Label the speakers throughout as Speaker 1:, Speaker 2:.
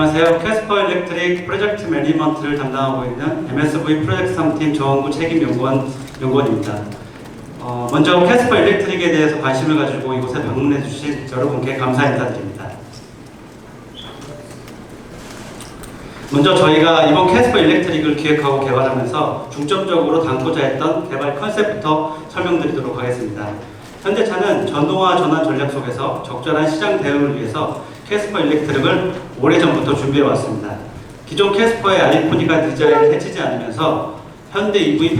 Speaker 1: 안녕하세요. 캐스퍼 일렉트릭 프로젝트 매니지먼트를 담당하고 있는 MSV 프로젝트 3팀 정원구 책임연구원입니다. 먼저 캐스퍼 일렉트릭에 대해서 관심을 가지고 이곳에 방문해 주신 여러분께 감사 인사드립니다. 먼저 저희가 이번 캐스퍼 일렉트릭을 기획하고 개발하면서 중점적으로 담고자 했던 개발 컨셉부터 설명드리도록 하겠습니다. 현대차는 전동화 전환 전략 속에서 적절한 시장 대응을 위해서 캐스퍼 일렉트릭을 오래전부터 준비해왔습니다. 기존 캐스퍼의 아이코닉한 디자인을 해치지 않으면서 현대 EV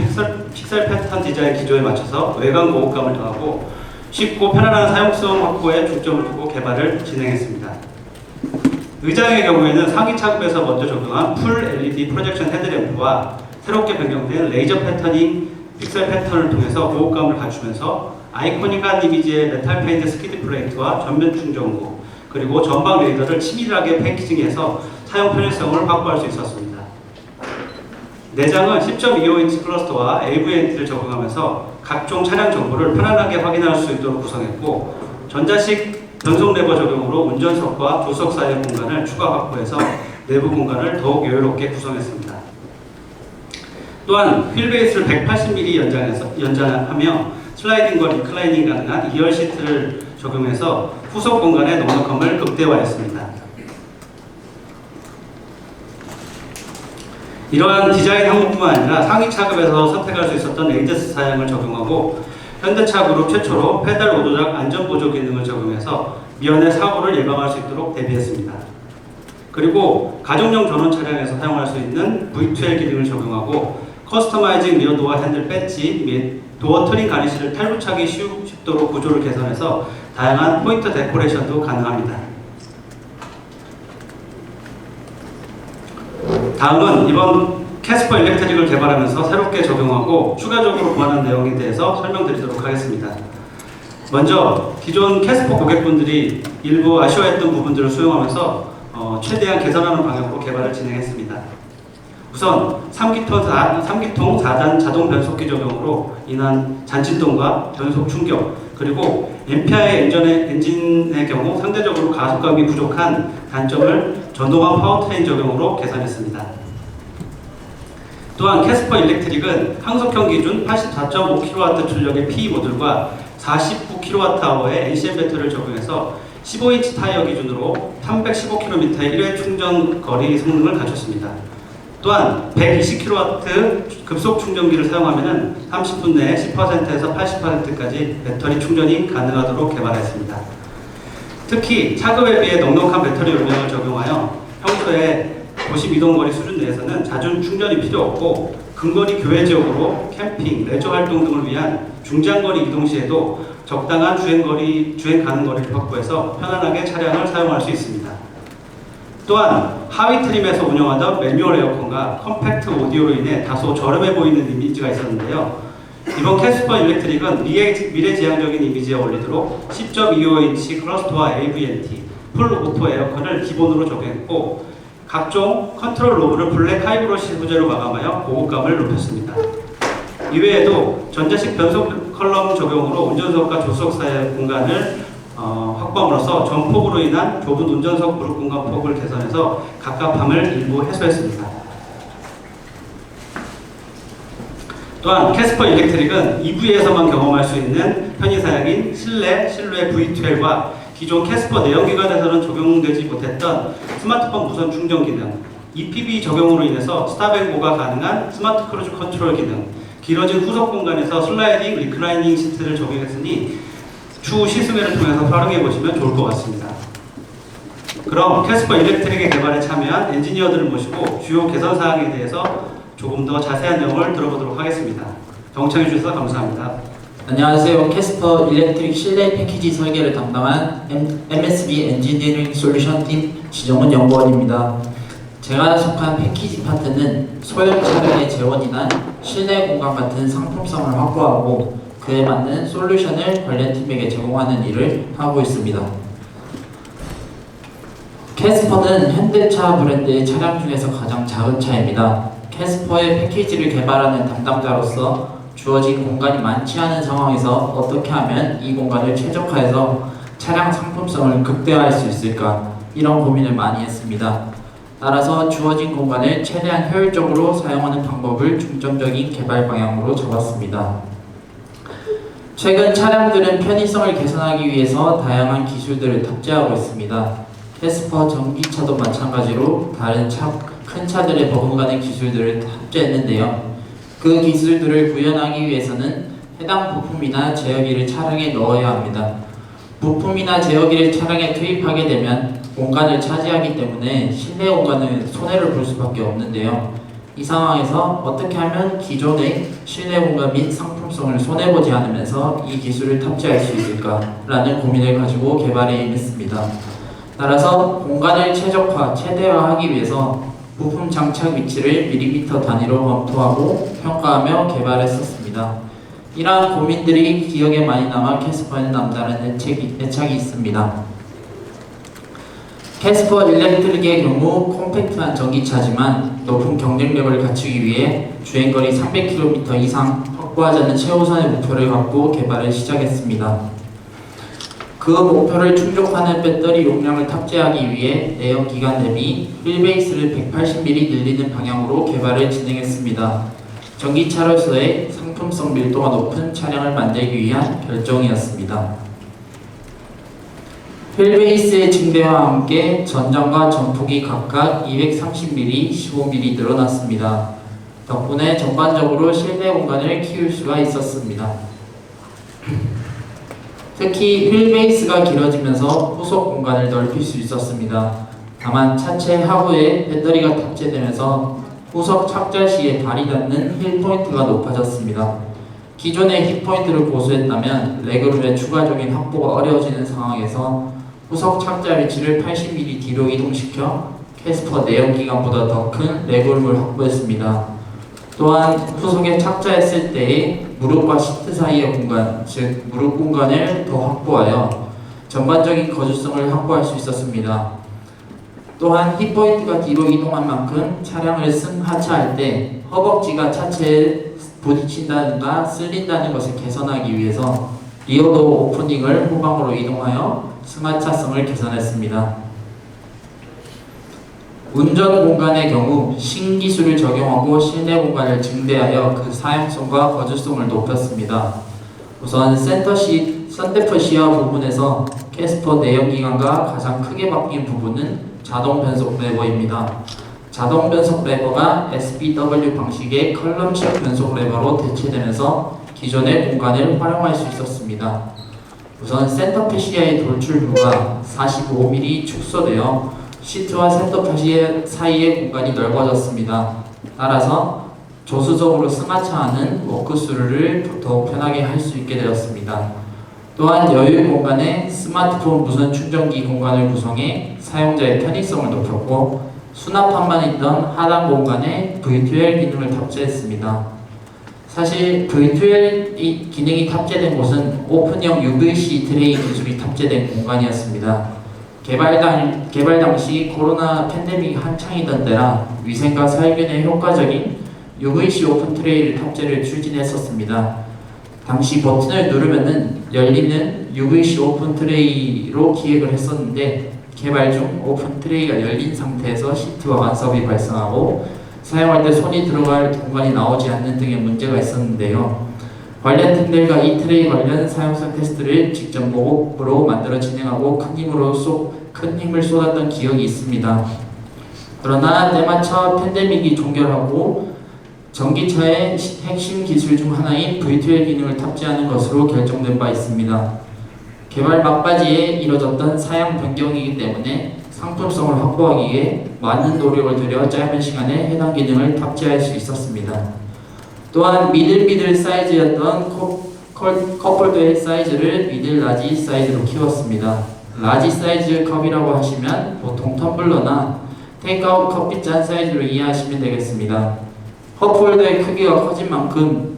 Speaker 1: 픽셀 패턴 디자인 기조에 맞춰서 외관 고급감을 더하고 쉽고 편안한 사용성 확보에 중점을 두고 개발을 진행했습니다. 의장의 경우에는 상위 차급에서 먼저 적용한 풀 LED 프로젝션 헤드램프와 새롭게 변경된 레이저 패터닝 픽셀 패턴을 통해서 고급감을 갖추면서 아이코닉한 이미지의 메탈 페인트 스키드 플레이트와 전면 충전구 그리고 전방 레이더를 치밀하게 패키징해서 사용 편의성을 확보할 수 있었습니다. 내장은 10.25인치 클러스터와 AVNT를 적용하면서 각종 차량 정보를 편안하게 확인할 수 있도록 구성했고 전자식 변속 레버 적용으로 운전석과 조석 사이의 공간을 추가 확보해서 내부 공간을 더욱 여유롭게 구성했습니다. 또한 휠베이스를 180mm 연장하며 슬라이딩과 리클라이닝 가능한 2열 시트를 적용해서 후속 공간의 넉넉함을 극대화했습니다. 이러한 디자인 항목뿐만 아니라 상위 차급에서 선택할 수 있었던 ADAS 사양을 적용하고 현대차 그룹 최초로 페달 오조작 안전보조 기능을 적용해서 미연의 사고를 예방할 수 있도록 대비했습니다. 그리고 가정용 전원 차량에서 사용할 수 있는 V2L 기능을 적용하고 커스터마이징 리어 도어 핸들 배지 및 도어 트림 가니쉬를 탈부착이 쉽도록 구조를 개선해서 다양한 포인트 데코레이션도 가능합니다. 다음은 이번 캐스퍼 일렉트릭을 개발하면서 새롭게 적용하고 추가적으로 보완한 내용에 대해서 설명드리도록 하겠습니다. 먼저 기존 캐스퍼 고객분들이 일부 아쉬워했던 부분들을 수용하면서 최대한 개선하는 방향으로 개발을 진행했습니다. 우선 3기통 4단 자동 변속기 적용으로 인한 잔진동과 변속 충격 그리고 MPI 엔진의 경우 상대적으로 가속감이 부족한 단점을 전동화 파워트레인 적용으로 개선했습니다. 또한 캐스퍼 일렉트릭은 항속형 기준 84.5kW 출력의 PE 모듈과 49kWh의 NCM 배터리를 적용해서 15인치 타이어 기준으로 315km의 1회 충전 거리 성능을 갖췄습니다. 또한 120kW 급속 충전기를 사용하면 30분 내에 10%에서 80%까지 배터리 충전이 가능하도록 개발했습니다. 특히 차급에 비해 넉넉한 배터리 용량을 적용하여 평소에 도시 이동거리 수준 내에서는 자주 충전이 필요 없고 근거리 교외 지역으로 캠핑, 레저 활동 등을 위한 중장거리 이동 시에도 적당한 주행 가능 거리를 확보해서 편안하게 차량을 사용할 수 있습니다. 또한 하위 트림에서 운영하던 매뉴얼 에어컨과 컴팩트 오디오로 인해 다소 저렴해 보이는 이미지가 있었는데요. 이번 캐스퍼 일렉트릭은 미래지향적인 이미지에 어울리도록 10.25인치 클러스터와 AVNT, 풀 오토 에어컨을 기본으로 적용했고 각종 컨트롤 로브를 블랙 하이브러시 소재로 마감하여 고급감을 높였습니다. 이외에도 전자식 변속 컬럼 적용으로 운전석과 조수석 사이의 공간을 확보함으로써 전폭으로 인한 좁은 운전석 무릎 공간 폭을 개선해서 갑갑함을 일부 해소했습니다. 또한 캐스퍼 일렉트릭은 EV에서만 경험할 수 있는 편의사양인 실내 V2L과 기존 캐스퍼 내연기관에서는 적용되지 못했던 스마트폰 무선 충전 기능, EPB 적용으로 인해서 스탑앤고가 가능한 스마트 크루즈 컨트롤 기능, 길어진 후석 공간에서 슬라이딩, 리클라이닝 시트를 적용했으니 추후 시승회를 통해서 활용해 보시면 좋을 것 같습니다. 그럼 캐스퍼 일렉트릭의 개발에 참여한 엔지니어들을 모시고 주요 개선 사항에 대해서 조금 더 자세한 내용을 들어보도록 하겠습니다. 경청해 주셔서 감사합니다.
Speaker 2: 안녕하세요. 캐스퍼 일렉트릭 실내 패키지 설계를 담당한 MSV 엔지니어링 솔루션 팀 지정훈 연구원입니다. 제가 속한 패키지 파트는 소형 차량의 재원이나 실내 공간 같은 상품성을 확보하고 그에 맞는 솔루션을 관련 팀에게 제공하는 일을 하고 있습니다. 캐스퍼는 현대차 브랜드의 차량 중에서 가장 작은 차입니다. 캐스퍼의 패키지를 개발하는 담당자로서 주어진 공간이 많지 않은 상황에서 어떻게 하면 이 공간을 최적화해서 차량 상품성을 극대화할 수 있을까 이런 고민을 많이 했습니다. 따라서 주어진 공간을 최대한 효율적으로 사용하는 방법을 중점적인 개발 방향으로 잡았습니다. 최근 차량들은 편의성을 개선하기 위해서 다양한 기술들을 탑재하고 있습니다. 캐스퍼 전기차도 마찬가지로 다른 큰 차들에 버금가는 기술들을 탑재했는데요. 그 기술들을 구현하기 위해서는 해당 부품이나 제어기를 차량에 넣어야 합니다. 부품이나 제어기를 차량에 투입하게 되면 공간을 차지하기 때문에 실내 공간은 손해를 볼 수밖에 없는데요. 이 상황에서 어떻게 하면 기존의 실내 공간 및 상품성을 손해보지 않으면서 이 기술을 탑재할 수 있을까라는 고민을 가지고 개발에 임했습니다. 따라서 공간을 최대화하기 위해서 부품 장착 위치를 밀리미터 단위로 검토하고 평가하며 개발했었습니다. 이러한 고민들이 기억에 많이 남아 캐스퍼에는 남다른 애착이 있습니다. 캐스퍼 일렉트릭의 경우 콤팩트한 전기차지만 높은 경쟁력을 갖추기 위해 주행거리 300km 이상 확보하자는 최우선의 목표를 갖고 개발을 시작했습니다. 그 목표를 충족하는 배터리 용량을 탑재하기 위해 내연기관 대비 휠베이스를 180mm 늘리는 방향으로 개발을 진행했습니다. 전기차로서의 상품성 밀도가 높은 차량을 만들기 위한 결정이었습니다. 휠베이스의 증대와 함께 전장과 전폭이 각각 230mm, 15mm 늘어났습니다. 덕분에 전반적으로 실내 공간을 키울 수가 있었습니다. 특히 휠베이스가 길어지면서 후속 공간을 넓힐 수 있었습니다. 다만 차체 하부에 배터리가 탑재되면서 후속 착자 시에 발이 닿는 힐 포인트가 높아졌습니다. 기존의 힐 포인트를 고수했다면 레그룸의 추가적인 확보가 어려워지는 상황에서 후속 착자 위치를 80mm 뒤로 이동시켜 캐스퍼 내연기관보다 더 큰 레그룸을 확보했습니다. 또한 후속에 착자했을 때의 무릎과 시트 사이의 공간, 즉 무릎 공간을 더 확보하여 전반적인 거주성을 확보할 수 있었습니다. 또한 힙포인트가 뒤로 이동한 만큼 차량을 승하차할 때 허벅지가 차체에 부딪힌다든가 쓸린다는 것을 개선하기 위해서 리어도어 오프닝을 후방으로 이동하여 승하차성을 개선했습니다. 운전 공간의 경우 신기술을 적용하고 실내 공간을 증대하여 그 사용성과 거주성을 높였습니다. 우선 선대프 시야 부분에서 캐스퍼 내연기관과 가장 크게 바뀐 부분은 자동 변속 레버입니다. 자동 변속 레버가 SBW 방식의 컬럼식 변속 레버로 대체되면서 기존의 공간을 활용할 수 있었습니다. 우선 센터페 시야의 돌출부가 45mm 축소되어 시트와 센터페 사이의 공간이 넓어졌습니다. 따라서 조수적으로 승하차하는 워크스루를 더욱 편하게 할 수 있게 되었습니다. 또한 여유 공간에 스마트폰 무선 충전기 공간을 구성해 사용자의 편의성을 높였고 수납함만 있던 하단 공간에 V2L 기능을 탑재했습니다. 사실 V2L 기능이 탑재된 곳은 오픈형 UVC 트레이 기술이 탑재된 공간이었습니다. 개발 당시 코로나 팬데믹이 한창이던 때라 위생과 살균에 효과적인 UVC 오픈 트레이를 탑재를 추진했었습니다. 당시 버튼을 누르면은 열리는 UVC 오픈 트레이로 기획을 했었는데 개발 중 오픈 트레이가 열린 상태에서 시트와 간섭이 발생하고 사용할 때 손이 들어갈 공간이 나오지 않는 등의 문제가 있었는데요. 관련 팀들과 이 트레이 관련 사용성 테스트를 직접 모국으로 만들어 진행하고 큰 힘을 쏟았던 기억이 있습니다. 그러나 때마쳐 팬데믹이 종결하고 전기차의 핵심 기술 중 하나인 V2L 기능을 탑재하는 것으로 결정된 바 있습니다. 개발 막바지에 이뤄졌던 사양 변경이기 때문에 상품성을 확보하기 위해 많은 노력을 들여 짧은 시간에 해당 기능을 탑재할 수 있었습니다. 또한 미들 사이즈였던 컵홀더의 사이즈를 미들 라지 사이즈로 키웠습니다. 라지 사이즈 컵이라고 하시면 보통 텀블러나 테이크아웃 커피잔 사이즈로 이해하시면 되겠습니다. 컵홀더의 크기가 커진 만큼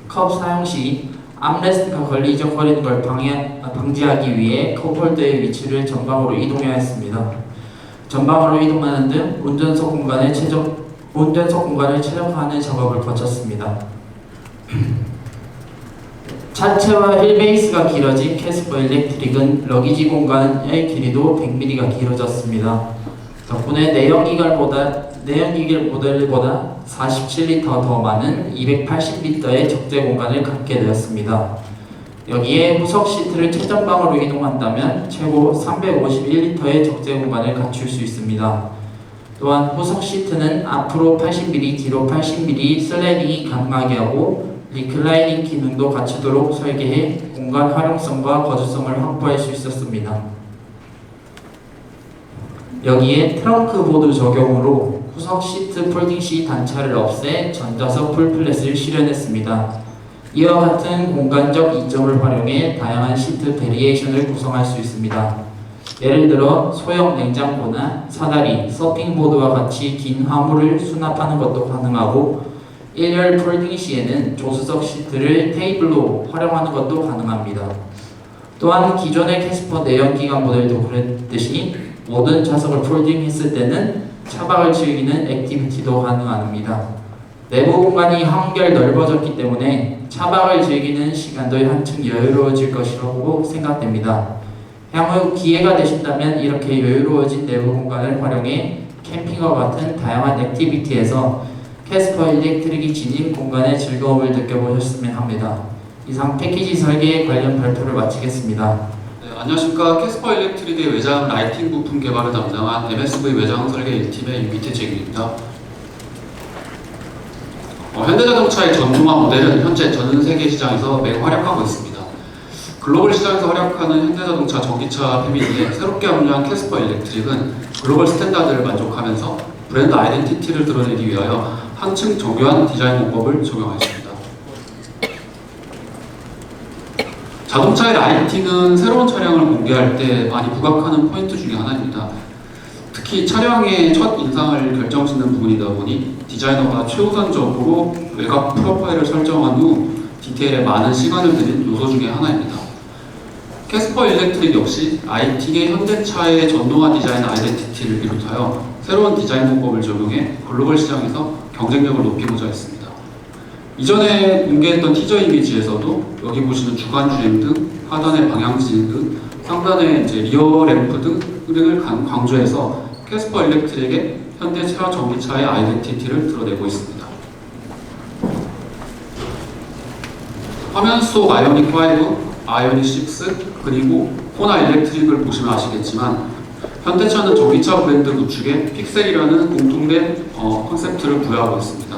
Speaker 2: 컵 사용 시 암레스트가 걸리적거리는 걸 방지하기 위해 컵홀더의 위치를 전방으로 이동해야 했습니다. 전방으로 이동하는 등 운전석 공간을 최적화하는 작업을 거쳤습니다. 차체와 휠베이스가 길어진 캐스퍼 일렉트릭은 러기지 공간의 길이도 100mm가 길어졌습니다. 덕분에 내연기계 모델보다 47리터 더 많은 280리터의 적재 공간을 갖게 되었습니다. 여기에 후석 시트를 최전방으로 이동한다면 최고 351리터의 적재 공간을 갖출 수 있습니다. 또한 후석 시트는 앞으로 80mm, 뒤로 80mm 슬라이딩이 가능하게 하고 리클라이닝 기능도 갖추도록 설계해 공간 활용성과 거주성을 확보할 수 있었습니다. 여기에 트렁크 보드 적용으로 후석 시트 폴딩 시 단차를 없애 전자석 풀플랫을 실현했습니다. 이와 같은 공간적 이점을 활용해 다양한 시트 베리에이션을 구성할 수 있습니다. 예를 들어 소형 냉장고나 사다리, 서핑보드와 같이 긴 화물을 수납하는 것도 가능하고 일렬 폴딩 시에는 조수석 시트를 테이블로 활용하는 것도 가능합니다. 또한 기존의 캐스퍼 내연기관 모델도 그랬듯이 모든 좌석을 폴딩했을 때는 차박을 즐기는 액티비티도 가능합니다. 내부 공간이 한결 넓어졌기 때문에 차박을 즐기는 시간도 한층 여유로워질 것이라고 생각됩니다. 향후 기회가 되신다면 이렇게 여유로워진 내부 공간을 활용해 캠핑과 같은 다양한 액티비티에서 캐스퍼 일렉트릭이 지닌 공간의 즐거움을 느껴보셨으면 합니다. 이상 패키지 설계 관련 발표를 마치겠습니다.
Speaker 3: 네, 안녕하십니까. 캐스퍼 일렉트릭의 외장 라이팅 부품 개발을 담당한 MSV 외장 설계 1팀의 유기태재입니다. 현대자동차의 전동화 모델은 현재 전 세계 시장에서 매우 활약하고 있습니다. 글로벌 시장에서 활약하는 현대자동차 전기차 패밀리에 새롭게 합류한 캐스퍼 일렉트릭은 글로벌 스탠다드를 만족하면서 브랜드 아이덴티티를 드러내기 위하여 한층 정교한 디자인 문법을 적용하였습니다. 자동차의 라이팅은 새로운 차량을 공개할 때 많이 부각하는 포인트 중에 하나입니다. 특히 차량의 첫 인상을 결정짓는 부분이다 보니 디자이너가 최우선적으로 외곽 프로파일을 설정한 후 디테일에 많은 시간을 들인 요소 중에 하나입니다. 캐스퍼 일렉트릭 역시 라이팅의 현대차의 전동화 디자인 아이덴티티를 비롯하여 새로운 디자인 문법을 적용해 글로벌 시장에서 경쟁력을 높이고자 했습니다. 이전에 공개했던 티저 이미지에서도 여기 보시는 주간 주행 등, 하단의 방향지 등, 상단의 리어 램프 등을 강조해서 캐스퍼 일렉트릭의 현대차 전기차의 아이덴티티를 드러내고 있습니다. 화면 속 아이오닉 5, 아이오닉 6, 그리고 호나 일렉트릭을 보시면 아시겠지만 현대차는 전기차 브랜드 구축에 픽셀이라는 공통된 컨셉트를 부여하고 있습니다.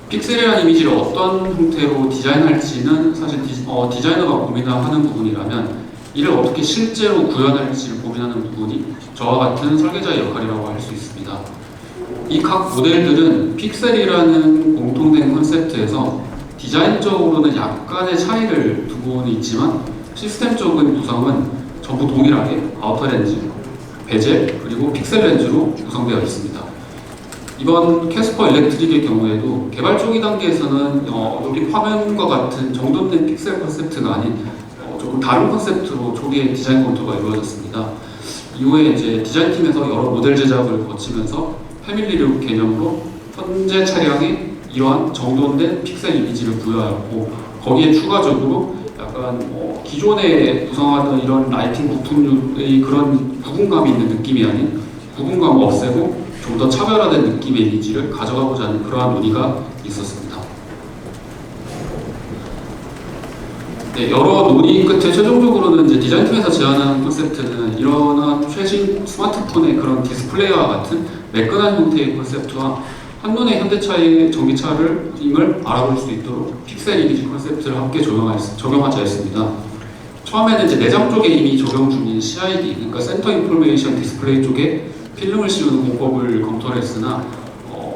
Speaker 3: 픽셀이라는 이미지를 어떤 형태로 디자인할지는 사실 디자이너가 고민하는 부분이라면 이를 어떻게 실제로 구현할지를 고민하는 부분이 저와 같은 설계자의 역할이라고 할 수 있습니다. 이 각 모델들은 픽셀이라는 공통된 컨셉트에서 디자인적으로는 약간의 차이를 두고는 있지만 시스템적인 구성은 전부 동일하게 아우터 렌즈, 베젤, 그리고 픽셀 렌즈로 구성되어 있습니다. 이번 캐스퍼 일렉트릭의 경우에도 개발 초기 단계에서는 여기 화면과 같은 정돈된 픽셀 컨셉트가 아닌 조금 다른 컨셉트로 초기에 디자인 검토가 이루어졌습니다. 이후에 디자인팀에서 여러 모델 제작을 거치면서 패밀리룩 개념으로 현재 차량에 이러한 정돈된 픽셀 이미지를 부여하였고 거기에 추가적으로 약간 기존에 구성하던 이런 라이팅 부품의 그런 구분감이 있는 느낌이 아닌 구분감을 없애고 좀 더 차별화된 느낌의 이미지를 가져가고자 하는 그러한 논의가 있었습니다. 네, 여러 논의 끝에 최종적으로는 디자인팀에서 제안한 콘셉트는 이러한 최신 스마트폰의 그런 디스플레이와 같은 매끈한 형태의 콘셉트와 한눈에 현대차의 전기차를 임을 알아볼 수 있도록 픽셀 이미지 컨셉트를 함께 적용하자 했습니다. 처음에는 내장 쪽에 이미 적용 중인 CID, 그러니까 센터 인포메이션 디스플레이 쪽에 필름을 씌우는 공법을 검토를 했으나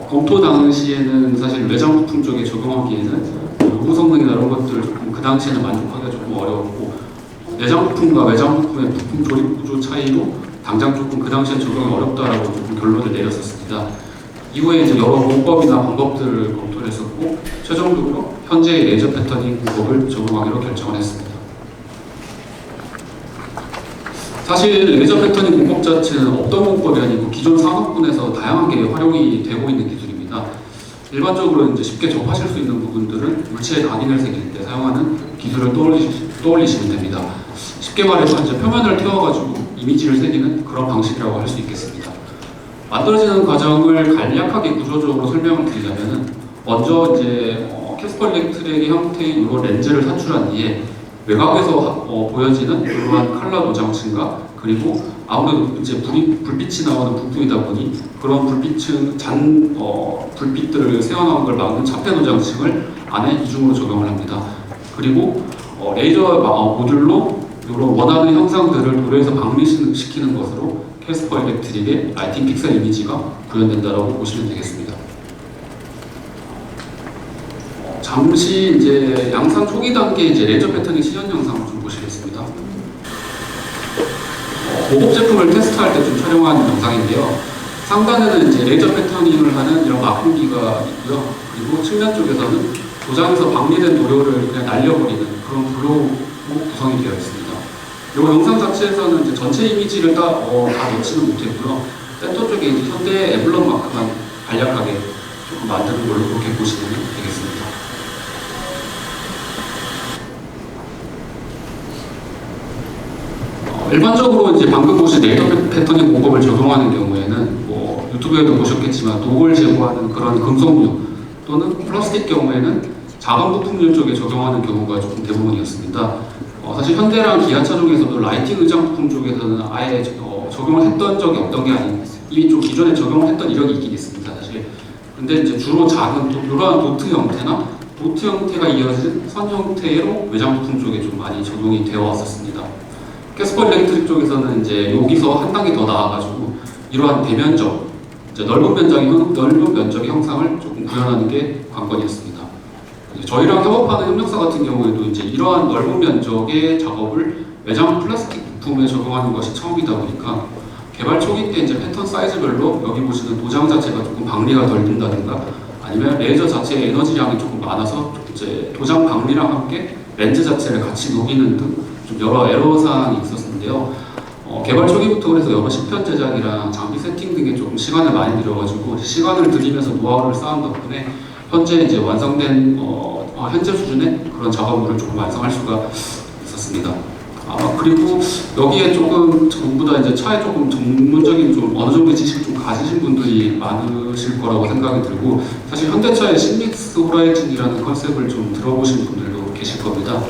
Speaker 3: 검토 당시에는 사실 외장 부품 쪽에 적용하기에는 요구 성능이나 이런 것들을 조금 그 당시에는 만족하기가 조금 어려웠고 내장 부품과 외장 부품의 부품 조립 구조 차이로 당장 조금 그 당시에 적용이 어렵다라고 조금 결론을 내렸었습니다. 이후에 여러 공법이나 방법들을 검토를 했었고 최종적으로 현재의 레이저 패터닝 공법을 적용하기로 결정을 했습니다. 사실 레이저 패터닝 공법 자체는 없던 공법이 아니고 기존 산업군에서 다양하게 활용이 되고 있는 기술입니다. 일반적으로 쉽게 접하실 수 있는 부분들은 물체에 각인을 새길 때 사용하는 기술을 떠올리시면 됩니다. 쉽게 말해서 표면을 태워가지고 이미지를 새기는 그런 방식이라고 할 수 있겠습니다. 만들어지는 과정을 간략하게 구조적으로 설명을 드리자면은 먼저 이제 캐스퍼 일렉트릭의 형태의 이런 렌즈를 산출한 뒤에 외곽에서 보여지는 이러한 칼라 노장층과 그리고 아무래도 이제 불빛이 나오는 부품이다 보니 그런 불빛들을 새어나오는 걸 막는 차폐 노장층을 안에 이중으로 적용을 합니다. 그리고 레이저 모듈로 이런 원하는 형상들을 도료에서 방리시키는 것으로 캐스퍼 일렉트릭의 라이팅 픽셀 이미지가 구현된다라고 보시면 되겠습니다. 잠시 이제 양산 초기 단계 이제 레이저 패턴의 시연 영상을 좀 보시겠습니다. 고급 제품을 테스트할 때 좀 촬영한 영상인데요. 상단에는 이제 레이저 패터닝을 하는 이런 마크기가 있고요. 그리고 측면 쪽에서는 도장에서 방리된 도료를 그냥 날려버리는 그런 블록 구성이 되어 있습니다. 이 영상 자체에서는 이제 전체 이미지를 다 넣지는 못했고요. 센터 쪽에 이제 현대 에블럼 마크만 간략하게 조금 만드는 걸로 그렇게 보시면 되겠습니다. 일반적으로 이제 방금 보신 레이저 패터닝 공법을 적용하는 경우에는 유튜브에도 보셨겠지만 녹을 제거하는 그런 금속류 또는 플라스틱 경우에는 자കം 부품류 쪽에 적용하는 경우가 조금 대부분이었습니다. 사실 현대랑 기아차 중에서도 라이팅 의장 부품 쪽에서는 아예 적용을 했던 적이 없던 게 아닌 이미 좀 기존에 적용을 했던 이력이 있긴 있습니다. 사실. 근데 이제 주로 작은 이러한 도트 형태나 도트 형태가 이어진 선 형태로 외장 부품 쪽에 좀 많이 적용이 되어 왔었습니다. 캐스퍼 일렉트릭 쪽에서는 이제 여기서 한 단계 더 나아가지고 이러한 대면적, 이제 넓은 면적의 형상을 조금 구현하는 게 관건이었습니다. 저희랑 협업하는 협력사 같은 경우에도 이제 이러한 넓은 면적의 작업을 외장 플라스틱 부품에 적용하는 것이 처음이다 보니까 개발 초기 때 이제 패턴 사이즈별로 여기 보시는 도장 자체가 조금 방리가 덜 든다든가 아니면 레이저 자체의 에너지량이 조금 많아서 이제 도장 방리랑 함께 렌즈 자체를 같이 녹이는 등 좀 여러 애로사항이 있었는데요. 개발 초기부터 그래서 여러 시편 제작이랑 장비 세팅 등에 조금 시간을 많이 들여가지고 시간을 들이면서 노하우를 쌓은 덕분에 현재 이제 완성된 현재 수준의 그런 작업물을 조금 완성할 수가 있었습니다. 그리고 여기에 조금 전부 다 이제 차에 조금 전문적인 좀 어느 정도 지식을 좀 가지신 분들이 많으실 거라고 생각이 들고 사실 현대차의 신믹스 호라이즌이라는 컨셉을 좀 들어보신 분들도 계실 겁니다.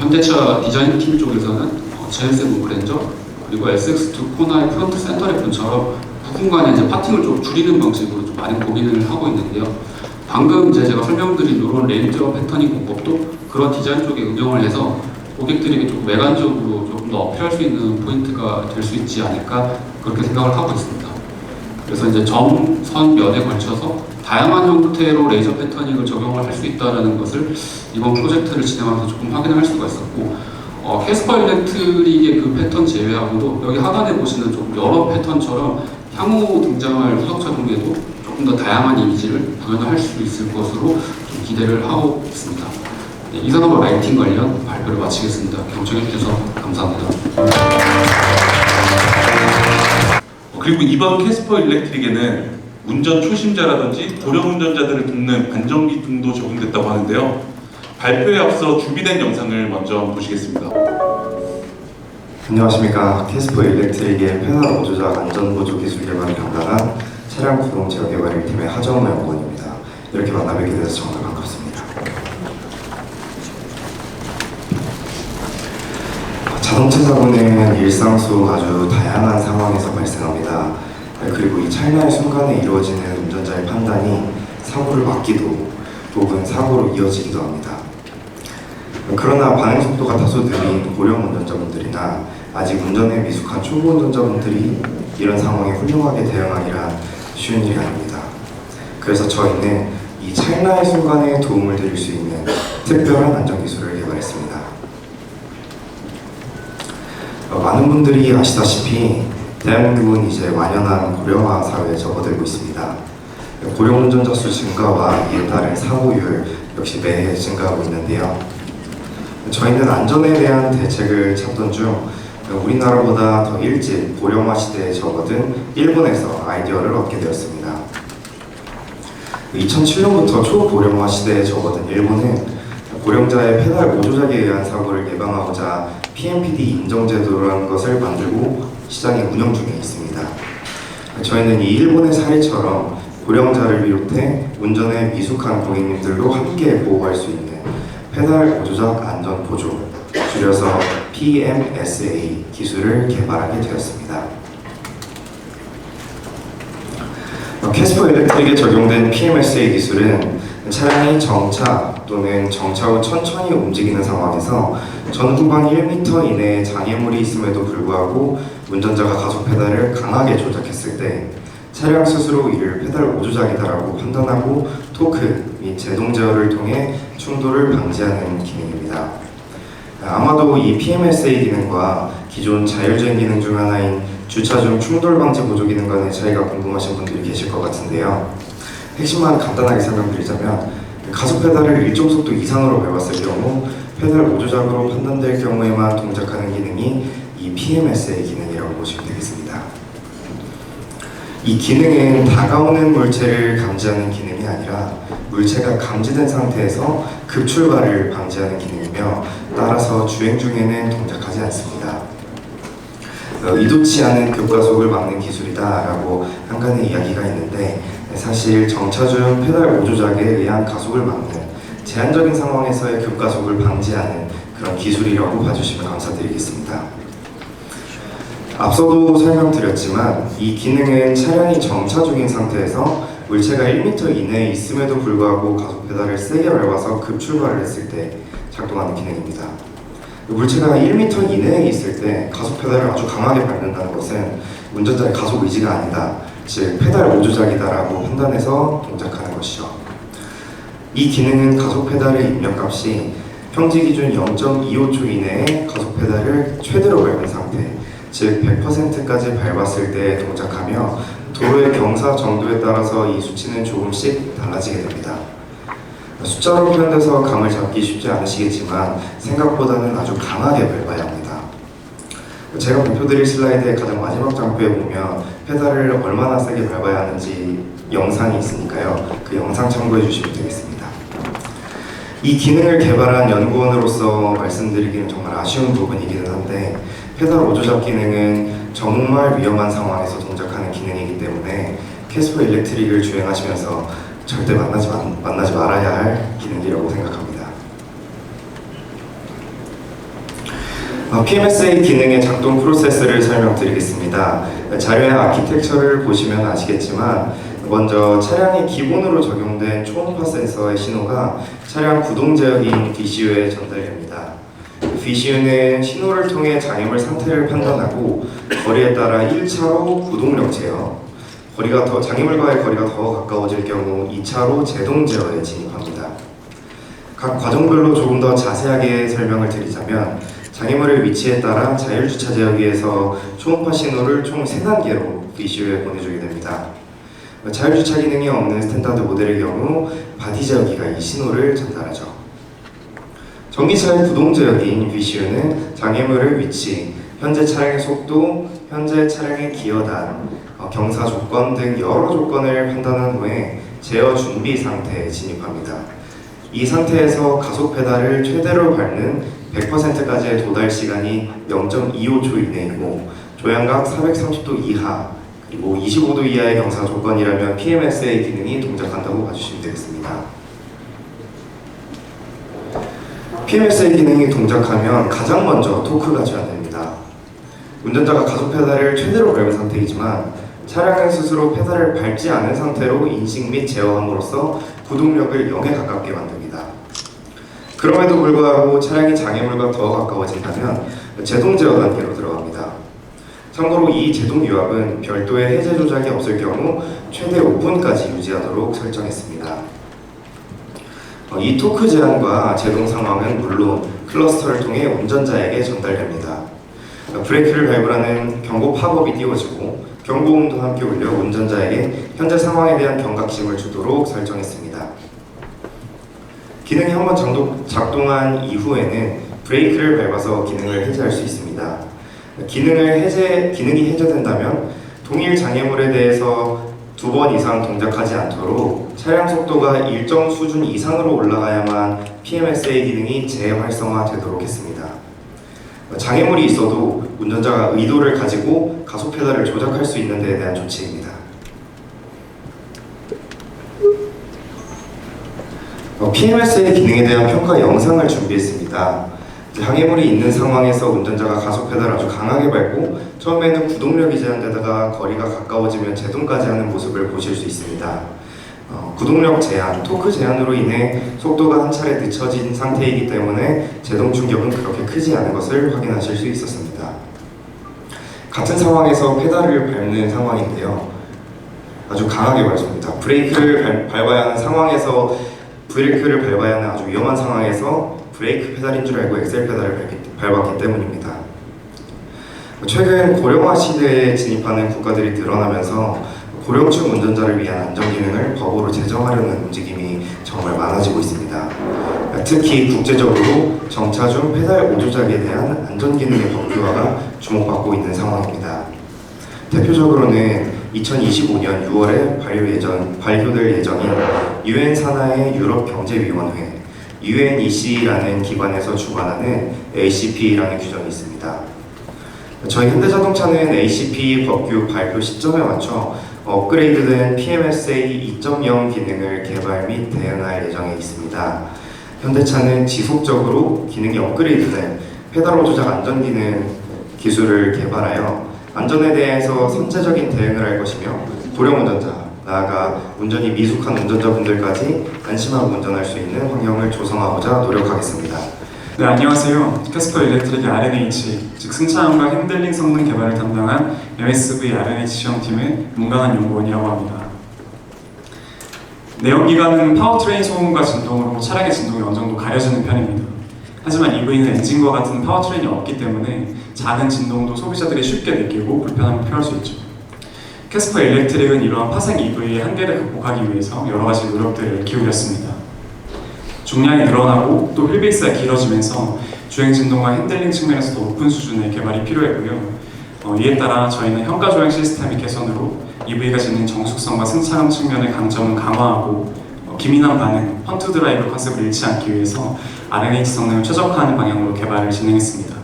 Speaker 3: 현대차 디자인 팀 쪽에서는 GL7 그랜저 그리고 SX2 코나의 프론트 센터 랩폰처럼 부품 간의 이제 파팅을 좀 줄이는 방식으로 좀 많은 고민을 하고 있는데요. 방금 제가 설명드린 이런 레이저 패터닝 공법도 그런 디자인 쪽에 응용을 해서 고객들에게 조금 외관적으로 조금 더 어필할 수 있는 포인트가 될 수 있지 않을까 그렇게 생각을 하고 있습니다. 그래서 이제 점, 선, 면에 걸쳐서 다양한 형태로 레이저 패터닝을 적용을 할 수 있다는 것을 이번 프로젝트를 진행하면서 조금 확인할 수가 있었고 캐스퍼 일렉트릭의 그 패턴 제외하고도 여기 하단에 보시는 좀 여러 패턴처럼 향후 등장할 후속차 중에도 조금 더 다양한 이미지를 구현할 수 있을 것으로 좀 기대를 하고 있습니다. 네, 이상으로 라이팅 관련 발표를 마치겠습니다. 경청해 주셔서 감사합니다.
Speaker 4: 그리고 이번 캐스퍼 일렉트릭에는 운전 초심자라든지 고령 운전자들을 돕는 안전기 등도 적용됐다고 하는데요. 발표에 앞서 준비된 영상을 먼저 보시겠습니다.
Speaker 5: 안녕하십니까. 캐스퍼 일렉트릭의 페달 보조작 안전보조 기술 개발을 담당한 차량 구동 제어 개발 1팀의 하정우 연구원입니다. 이렇게 만나뵙게 돼서 정말 반갑습니다. 자동차 사고는 일상 속 아주 다양한 상황에서 발생합니다. 그리고 이 찰나의 순간에 이루어지는 운전자의 판단이 사고를 막기도 혹은 사고로 이어지기도 합니다. 그러나 반응 속도가 다소 느린 고령 운전자분들이나 아직 운전에 미숙한 초보 운전자분들이 이런 상황에 훌륭하게 대응하기란 쉬운 일이 아닙니다. 그래서 저희는 이 찰나의 순간에 도움을 드릴 수 있는 특별한 안전기술을 개발했습니다. 많은 분들이 아시다시피 대한민국은 이제 완연한 고령화 사회에 접어들고 있습니다. 고령 운전자 수 증가와 이에 따른 사고율 역시 매해 증가하고 있는데요. 저희는 안전에 대한 대책을 찾던 중 우리나라보다 더 일찍 고령화 시대에 접어든 일본에서 아이디어를 얻게 되었습니다. 2007년부터 초고령화 시대에 접어든 일본은 고령자의 페달 보조작에 의한 사고를 예방하고자 PMPD 인정제도라는 것을 만들고 시장에 운영 중에 있습니다. 저희는 이 일본의 사례처럼 고령자를 비롯해 운전에 미숙한 고객님들도 함께 보호할 수 있는 페달 오조작 안전 보조, 줄여서 PMSA 기술을 개발하게 되었습니다. 캐스퍼 일렉트릭에 적용된 PMSA 기술은 차량이 정차 또는 정차 후 천천히 움직이는 상황에서 전후방 1m 이내에 장애물이 있음에도 불구하고 운전자가 가속 페달을 강하게 조작했을 때 차량 스스로 이를 페달 오조작이다라고 판단하고 토크 및 제동 제어를 통해 충돌을 방지하는 기능입니다. 아마도 이 PMSA 기능과 기존 자율주행 기능 중 하나인 주차 중 충돌 방지 보조 기능 간의 차이가 궁금하신 분들이 계실 것 같은데요. 핵심만 간단하게 설명드리자면 가속 페달을 일정 속도 이상으로 밟았을 경우 페달 오조작으로 판단될 경우에만 동작하는 기능이 이 PMSA 기능이라고 보시면 되겠습니다. 이 기능은 다가오는 물체를 감지하는 기능이 아니라 물체가 감지된 상태에서 급출발을 방지하는 기능이며 따라서 주행 중에는 동작하지 않습니다. 의도치 않은 급가속을 막는 기술이다라고 한간의 이야기가 있는데 사실 정차 중 페달 오조작에 의한 가속을 막는 제한적인 상황에서의 급가속을 방지하는 그런 기술이라고 봐주시면 감사드리겠습니다. 앞서도 설명드렸지만 이 기능은 차량이 정차 중인 상태에서 물체가 1m 이내에 있음에도 불구하고 가속 페달을 세게 밟아서 급출발을 했을 때 작동하는 기능입니다. 물체가 1m 이내에 있을 때 가속 페달을 아주 강하게 밟는다는 것은 운전자의 가속 의지가 아니다, 즉 페달 오조작이다라고 판단해서 동작하는 것이죠. 이 기능은 가속 페달의 입력값이 평지 기준 0.25초 이내에 가속 페달을 최대로 밟은 상태, 즉 100%까지 밟았을 때 동작하며 도로의 경사 정도에 따라서 이 수치는 조금씩 달라지게 됩니다. 숫자로 표현돼서 감을 잡기 쉽지 않으시겠지만 생각보다는 아주 강하게 밟아야 합니다. 제가 발표드릴 슬라이드의 가장 마지막 장표에 보면 페달을 얼마나 세게 밟아야 하는지 영상이 있으니까요. 그 영상 참고해 주시면 되겠습니다. 이 기능을 개발한 연구원으로서 말씀드리기는 정말 아쉬운 부분이기는 한데 페달 오조작 기능은 정말 위험한 상황에서 동작하는 기능이기 때문에 캐스퍼 일렉트릭을 주행하시면서 절대 만나지 말아야 할 기능이라고 생각합니다. PMSA 기능의 작동 프로세스를 설명드리겠습니다. 자료의 아키텍처를 보시면 아시겠지만 먼저 차량의 기본으로 적용된 초음파 센서의 신호가 차량 구동 제어기인 VCU에 전달됩니다. VCU는 신호를 통해 장애물 상태를 판단하고 거리에 따라 1차로 구동력 제어, 장애물과의 거리가 더 가까워질 경우 2차로 제동 제어에 진입합니다. 각 과정별로 조금 더 자세하게 설명을 드리자면 장애물의 위치에 따라 자율주차 제어기에서 초음파 신호를 총 3단계로 VCU에 보내주게 됩니다. 자율주차 기능이 없는 스탠다드 모델의 경우 바디 제어기가 이 신호를 전달하죠. 전기차의 구동 제어기인 VCU는 장애물의 위치, 현재 차량의 속도, 현재 차량의 기어단, 경사 조건 등 여러 조건을 판단한 후에 제어 준비 상태에 진입합니다. 이 상태에서 가속 페달을 최대로 밟는 100%까지의 도달 시간이 0.25초 이내이고 조향각 430도 이하 그리고 25도 이하의 경사 조건이라면 PMSA 기능이 동작한다고 봐주시면 되겠습니다. PMSA 기능이 동작하면 가장 먼저 토크가 제한됩니다. 운전자가 가속 페달을 최대로 밟은 상태이지만 차량은 스스로 페달을 밟지 않은 상태로 인식 및 제어함으로써 구동력을 0에 가깝게 만듭니다. 그럼에도 불구하고 차량이 장애물과 더 가까워진다면 제동 제어 단계로 들어갑니다. 참고로 이 제동 유압은 별도의 해제 조작이 없을 경우 최대 5분까지 유지하도록 설정했습니다. 이 토크 제한과 제동 상황은 물론 클러스터를 통해 운전자에게 전달됩니다. 브레이크를 밟으라는 경고 팝업이 띄워지고 경고음도 함께 울려 운전자에게 현재 상황에 대한 경각심을 주도록 설정했습니다. 기능이 한번 작동한 이후에는 브레이크를 밟아서 기능을 해제할 수 있습니다. 기능이 해제된다면 동일 장애물에 대해서 2번 이상 동작하지 않도록 차량 속도가 일정 수준 이상으로 올라가야만 PMSA 기능이 재활성화되도록 했습니다. 장애물이 있어도 운전자가 의도를 가지고 가속 페달을 조작할 수 있는 데에 대한 조치입니다. PMS의 기능에 대한 평가 영상을 준비했습니다. 이제 항해물이 있는 상황에서 운전자가 가속 페달을 아주 강하게 밟고 처음에는 구동력이 제한되다가 거리가 가까워지면 제동까지 하는 모습을 보실 수 있습니다. 구동력 제한, 토크 제한으로 인해 속도가 한 차례 늦춰진 상태이기 때문에 제동 충격은 그렇게 크지 않은 것을 확인하실 수 있었습니다. 같은 상황에서 페달을 밟는 상황인데요. 아주 강하게 밟습니다. 브레이크를 밟아야 하는 상황에서 브레이크를 밟아야 하는 아주 위험한 상황에서 브레이크 페달인 줄 알고 엑셀 페달을 밟았기 때문입니다. 최근 고령화 시대에 진입하는 국가들이 늘어나면서 고령층 운전자를 위한 안전기능을 법으로 제정하려는 움직임이 정말 많아지고 있습니다. 특히 국제적으로 정차 중 페달 오조작에 대한 안전기능의 법규화가 주목받고 있는 상황입니다. 대표적으로는 2025년 6월에 발효될 예정인 UN 산하의 유럽경제위원회 UNEC라는 기관에서 주관하는 ACP라는 규정이 있습니다. 저희 현대자동차는 ACP 법규 발표 시점에 맞춰 업그레이드된 PMSA 2.0 기능을 개발 및 대응할 예정에 있습니다. 현대차는 지속적으로 기능이 업그레이드된 페달 조작 안전 기능 기술을 개발하여 안전에 대해서 선제적인 대응을 할 것이며 고령 운전자, 나아가 운전이 미숙한 운전자분들까지 안심하고 운전할 수 있는 환경을 조성하고자 노력하겠습니다.
Speaker 6: 네, 안녕하세요. 캐스퍼 일렉트릭의 R&H, 즉 승차감과 핸들링 성능 개발을 담당한 MSV R&H 시험팀의 문강한 연구원이라고 합니다. 내연기관은 파워트레인 소음과 진동으로 차량의 진동이 어느 정도 가려지는 편입니다. 하지만 EV는 엔진과 같은 파워트레인이 없기 때문에 작은 진동도 소비자들이 쉽게 느끼고 불편함을 표할 수 있죠. 캐스퍼 일렉트릭은 이러한 파생 EV의 한계를 극복하기 위해서 여러 가지 노력들을 기울였습니다. 중량이 늘어나고 또 휠베이스가 길어지면서 주행 진동과 핸들링 측면에서 더 높은 수준의 개발이 필요했고요. 이에 따라 저희는 현가 조향 시스템의 개선으로 EV가 지닌 정숙성과 승차감 측면의 강점을 강화하고 기민한 반응, 헌트 드라이브 컨셉을 잃지 않기 위해서 R&H 성능을 최적화하는 방향으로 개발을 진행했습니다.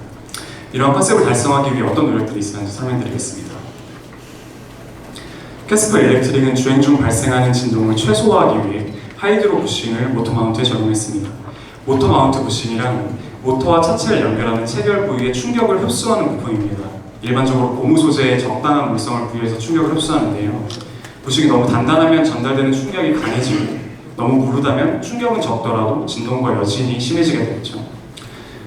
Speaker 6: 이러한 컨셉을 달성하기 위해 어떤 노력들이 있었는지 설명드리겠습니다. 캐스퍼 일렉트릭은 주행 중 발생하는 진동을 최소화하기 위해 하이드로 부싱을 모터 마운트에 적용했습니다. 모터 마운트 부싱이란 모터와 차체를 연결하는 체결 부위의 충격을 흡수하는 부품입니다. 일반적으로 고무 소재에 적당한 물성을 부여해서 충격을 흡수하는데요. 부싱이 너무 단단하면 전달되는 충격이 강해지고 너무 무르다면 충격은 적더라도 진동과 여진이 심해지게 되겠죠.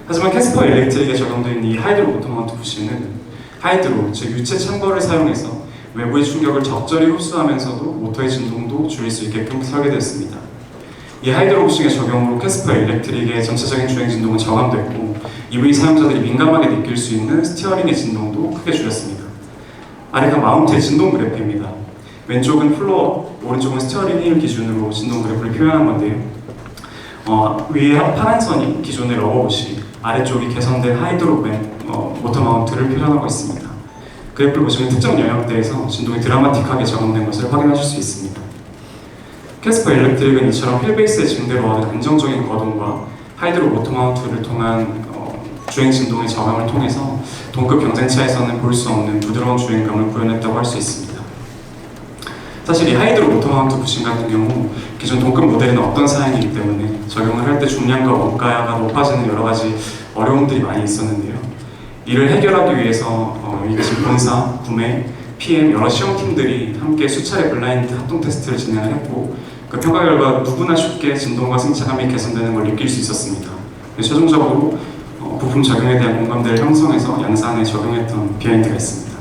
Speaker 6: 하지만 캐스퍼 일렉트릭에 적용된 이 하이드로 모터 마운트 부싱은 하이드로, 즉 유체 챔버를 사용해서 외부의 충격을 적절히 흡수하면서도 모터의 진동도 줄일 수 있게끔 설계되었습니다. 이 하이드로 부싱의 적용으로 캐스퍼 일렉트릭의 전체적인 주행 진동은 저감됐고 EV 사용자들이 민감하게 느낄 수 있는 스티어링의 진동도 크게 줄였습니다. 아래가 마운트의 진동 그래프입니다. 왼쪽은 플로어, 오른쪽은 스티어링 휠 기준으로 진동 그래프를 표현한 건데요. 위에 파란 선이 기존의 러버부시, 아래쪽이 개선된 하이드로 모터 마운트를 표현하고 있습니다. 그래프를 보시면 특정 영역대에서 진동이 드라마틱하게 적용된 것을 확인하실 수 있습니다. 캐스퍼 일렉트릭은 이처럼 휠베이스의 증대로 얻은 안정적인 거동과 하이드로 모터 마운트를 통한 주행 진동의 저감을 통해서 동급 경쟁차에서는 볼 수 없는 부드러운 주행감을 구현했다고 할 수 있습니다. 사실 이 하이드로 모터 마운트 부싱 같은 경우 기존 동급 모델에는 없던 사양이기 때문에 적용을 할 때 중량과 원가가 높아지는 여러 가지 어려움들이 많이 있었는데요. 이를 해결하기 위해서 이것이 본사, 구매, PM 여러 시험팀들이 함께 수차례 블라인드 합동 테스트를 진행을 했고 그 평가 결과 누구나 쉽게 진동과 승차감이 개선되는 걸 느낄 수 있었습니다. 최종적으로 부품 적용에 대한 공감대를 형성해서 양산에 적용했던 비하인드가 있습니다.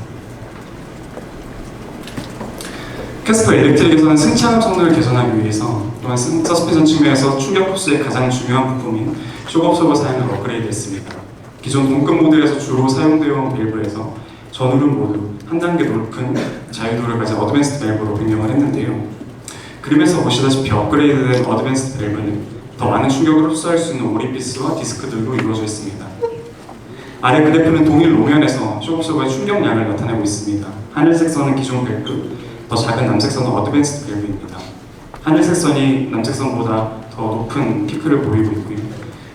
Speaker 6: 캐스퍼 일렉트릭에서는 승차감 성능을 개선하기 위해서 또한 서스펜션 측면에서 충격 흡수의 가장 중요한 부품인 쇼크업소버 사양을 업그레이드했습니다. 기존 동급 모델에서 주로 사용되어 온 밸브에서 전후륜 모두 한 단계 높은 자유도를 가진 어드밴스드 밸브로 변경을 했는데요. 그림에서 보시다시피 업그레이드된 어드밴스드 밸브는 더 많은 충격을 흡수할 수 있는 오리피스와 디스크들로 이루어져 있습니다. 아래 그래프는 동일 노면에서 쇼크업소버의 충격량을 나타내고 있습니다. 하늘색 선은 기존 밸브, 더 작은 남색 선은 어드밴스드 밸브입니다. 하늘색 선이 남색 선보다 더 높은 피크를 보이고 있고요.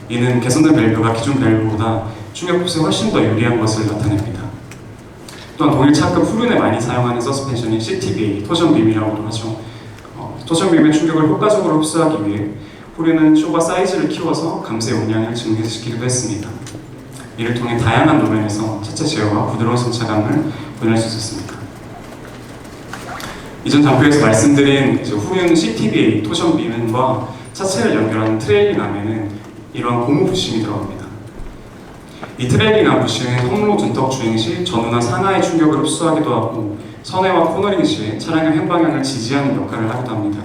Speaker 6: 이는 개선된 밸브가 기존 밸브보다 충격 흡수에 훨씬 더 유리한 것을 나타냅니다. 또한 동일 차급 후륜에 많이 사용하는 서스펜션인 CTB, 토션 빔이라고도 하죠. 토션 빔의 충격을 효과적으로 흡수하기 위해 후륜은 쇼바 사이즈를 키워서 감세 용량을 증대시키기도 했습니다. 이를 통해 다양한 노면에서 차체 제어와 부드러운 승차감을 보낼 수 있었습니다. 이전 장표에서 말씀드린 후륜 CTBA 토션 비мен과 차체를 연결하는 트레일링 암에는 이러한 고무 부싱이 들어갑니다. 이 트레일링 암 부싱은 홈로 둔턱 주행 시 전후나 상하의 충격을 흡수하기도 하고 선회와 코너링 시에 차량의 횡방향을 지지하는 역할을 하기도 합니다.